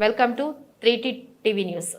Welcome to 3T TV news.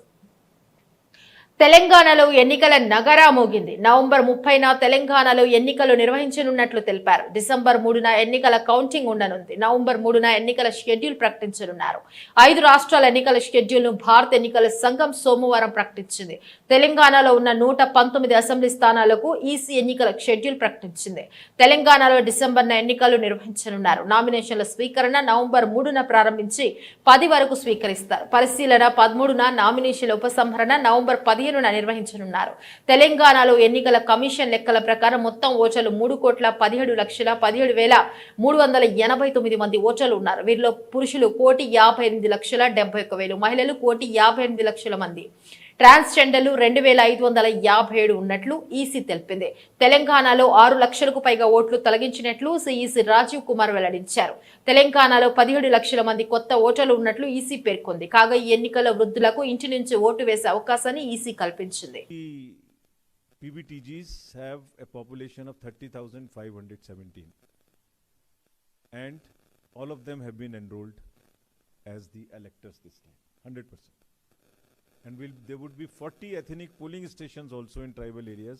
తెలంగాణలో ఎన్నికల నగరా మోగింది. నవంబర్ 30న తెలంగాణలో ఎన్నికలు నిర్వహించనున్నట్లు తెలిపారు. డిసెంబర్ 3న ఎన్నికల కౌంటింగ్ ఉండనుంది. నవంబర్ 3న ఎన్నికల షెడ్యూల్ ప్రకటించనున్నారు. 5 రాష్ట్రాల ఎన్నికల షెడ్యూల్ ను భారత ఎన్నికల సంఘం సోమవారం ప్రకటించింది. తెలంగాణలో ఉన్న 119 అసెంబ్లీ స్థానాలకు ఈసీ ఎన్నికల షెడ్యూల్ ప్రకటించింది. తెలంగాణలో డిసెంబర్న ఎన్నికలు నిర్వహించనున్నారు. నామినేషన్ల స్వీకరణ నవంబర్ 3న ప్రారంభించి 10 వరకు స్వీకరిస్తారు. పరిశీలన 13న, నామినేషన్ల ఉపసంహరణ నవంబర్ 15న నిర్వహించనున్నారు. తెలంగాణలో ఎన్నికల కమిషన్ లెక్కల ప్రకారం మొత్తం ఓటర్లు 3,17,17,389 మంది ఓటర్లు ఉన్నారు. వీరిలో పురుషులు 1,58,71,000, మహిళలు 1,58,00,000 మంది, ట్రాన్స్జెండర్లు 2,557 ఉన్నట్లు ఈసీ తెలిపింది. తెలంగాణలో 6 లక్షలకు పైగా ఓట్లు తొలగించినట్లు ఈసీ రాజీవ్ కుమార్ వెల్లడించారు. తెలంగాణలో 17 లక్షల మంది కొత్త ఓటర్లు ఉన్నట్లు ఈసీ పేర్కొంది. కాగా ఈ ఎన్నికల్లో వృద్ధులకు ఇంటి నుంచి ఓటు వేసే అవకాశాన్ని ఈసీ కల్పించింది. PBTGs have a population of 30,517 and all of them have been enrolled as the electors this time, 100%. And there would be 40 ethnic polling stations also in tribal areas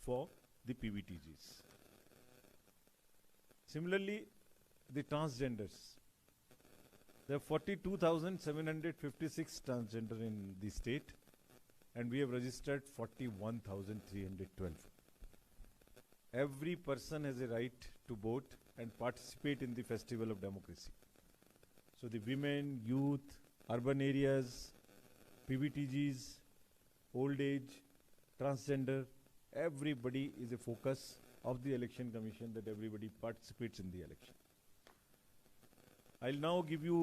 for the PBTGs. Similarly, the transgenders. There are 42,756 transgender in the state, and we have registered 41,312. Every person has a right to vote and participate in the festival of democracy. So the women, youth, urban areas, PBTGs, old age, transgender, everybody is a focus of the election commission, that everybody participates in the election. I'll now give you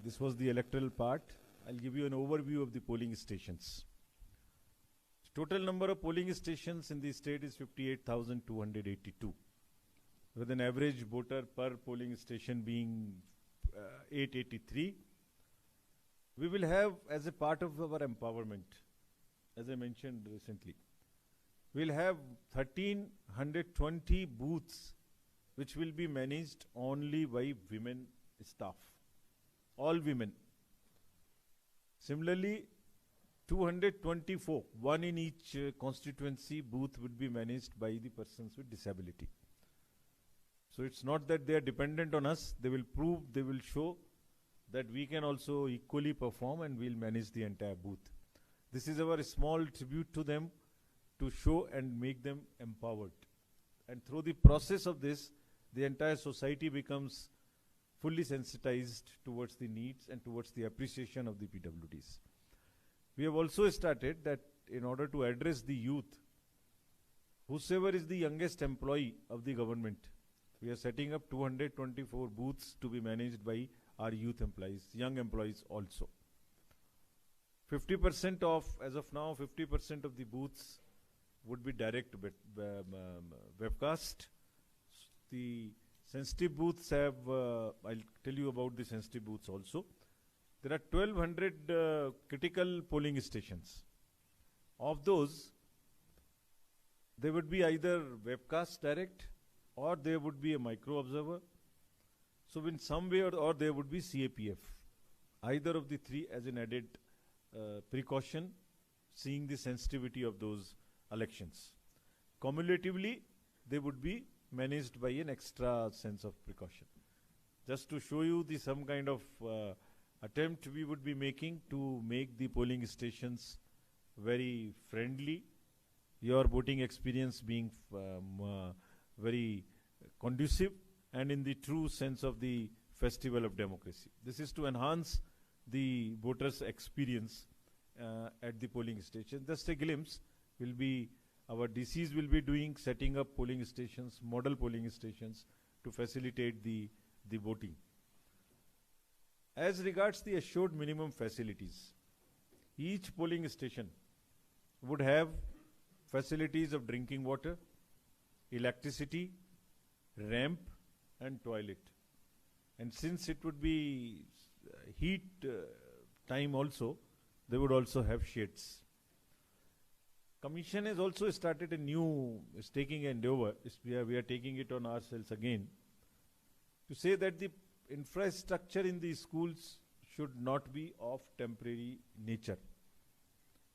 this was the electoral part. I'll give you an overview of the polling stations. Total number of polling stations in the state is 58,282, with an average voter per polling station being 883. We will have, as a part of our empowerment, as I mentioned recently, we'll have 1,320 booths which will be managed only by women staff, all women. Similarly, 224, one in each constituency booth would be managed by the persons with disability. So it's not that they are dependent on us, they will prove, they will show that we can also equally perform, and we'll manage the entire booth. This is our small tribute to them to show and make them empowered. And through the process of this, the entire society becomes fully sensitized towards the needs and towards the appreciation of the PWDs. We have also started that in order to address the youth, whosoever is the youngest employee of the government, we are setting up 224 booths to be managed by our youth employees, young employees also. 50% of, as of now, 50% of the booths would be direct webcast. The sensitive booths have, I'll tell you about the sensitive booths also. There are 1,200 critical polling stations. Of those, there would be either webcast direct, or there would be a micro observer. So in some way or there would be CAPF, either of the three as an added precaution, seeing the sensitivity of those elections. Cumulatively, they would be managed by an extra sense of precaution. Just to show you some kind of attempt we would be making to make the polling stations very friendly, your voting experience being very conducive and in the true sense of the festival of democracy. This is to enhance the voters' experience at the polling station. Just a glimpse will be, our DCs will be doing, setting up polling stations, model polling stations to facilitate the voting. As regards the assured minimum facilities, each polling station would have facilities of drinking water, electricity, ramp and toilet. And since it would be heat time also, they would also have shades. Commission has also started a new, is taking an endeavor, we are taking it on ourselves again, to say that the infrastructure in the schools should not be of temporary nature.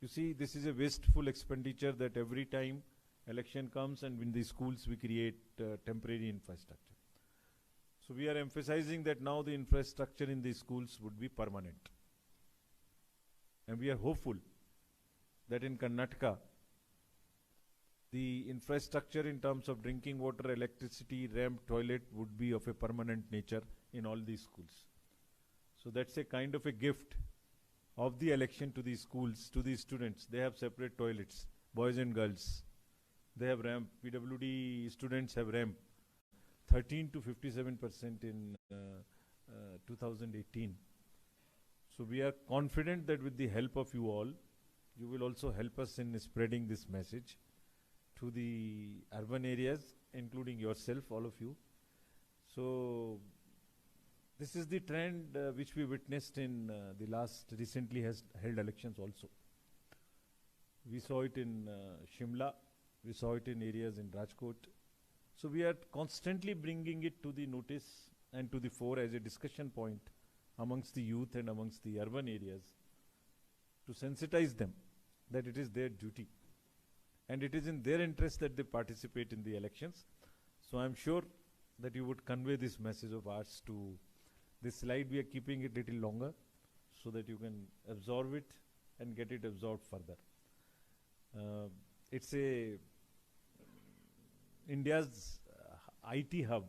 You see, this is a wasteful expenditure that every time election comes and in the schools we create temporary infrastructure. So we are emphasizing that now the infrastructure in the schools would be permanent. And we are hopeful that in Karnataka, the infrastructure in terms of drinking water, electricity, ramp, toilet would be of a permanent nature in all these schools. So that's a kind of a gift of the election to the schools, to the students. They have separate toilets, boys and girls. They have ramp. PWD students have ramp. 13 to 57% in 2018. So we are confident that with the help of you all, you will also help us in spreading this message to the urban areas, including yourself, all of you. So this is the trend which we witnessed in the last recently held elections also. We saw it in Shimla, we saw it in areas in Rajkot. So we are constantly bringing it to the notice and to the fore as a discussion point amongst the youth and amongst the urban areas to sensitize them that it is their duty and it is in their interest that they participate in the elections. So I'm sure that you would convey this message of ours to this slide. We are keeping it a little longer so that you can absorb it and get it absorbed further. It's India's IT hub,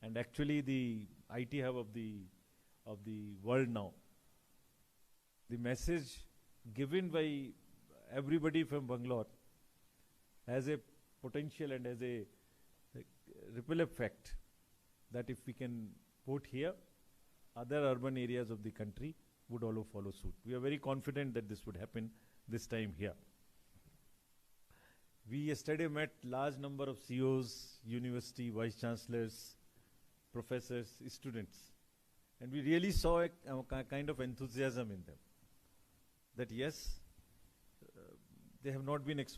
and actually the IT hub of the world now. The message given by everybody from Bangalore has a potential and has a ripple effect that if we can put here, other urban areas of the country would all follow suit. We are very confident that this would happen this time here. We yesterday met large number of CEOs, university vice chancellors, professors, students, and we really saw a kind of enthusiasm in them. That yes, they have not been exposed